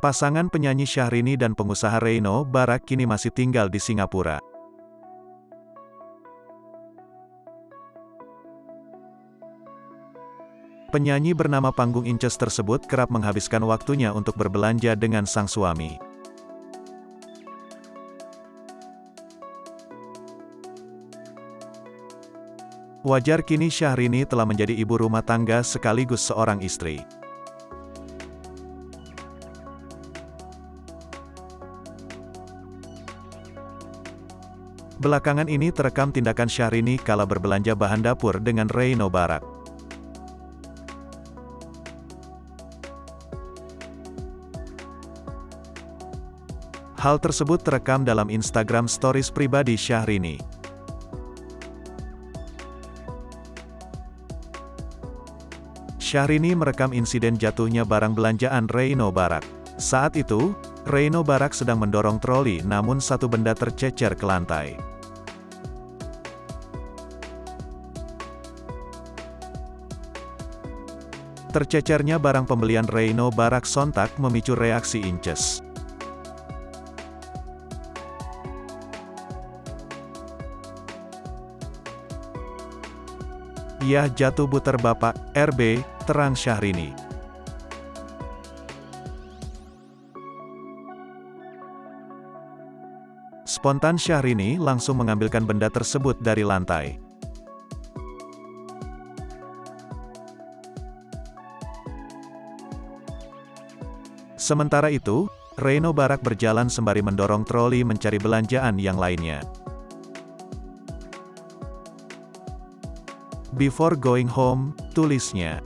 Pasangan penyanyi Syahrini dan pengusaha Reino Barak kini masih tinggal di Singapura. Penyanyi bernama panggung Inces tersebut kerap menghabiskan waktunya untuk berbelanja dengan sang suami. Wajar kini Syahrini telah menjadi ibu rumah tangga sekaligus seorang istri. Belakangan ini terekam tindakan Syahrini kala berbelanja bahan dapur dengan Reino Barak. Hal tersebut terekam dalam Instagram Stories pribadi Syahrini. Syahrini merekam insiden jatuhnya barang belanjaan Reino Barak. Saat itu, Reino Barak sedang mendorong troli namun satu benda tercecer ke lantai. Tercecernya barang pembelian Reino Barak sontak memicu reaksi Inces. "Yah jatuh buter bapak, RB," terang Syahrini. Spontan Syahrini langsung mengambilkan benda tersebut dari lantai. Sementara itu, Reino Barak berjalan sembari mendorong troli mencari belanjaan yang lainnya. "Before going home," tulisnya.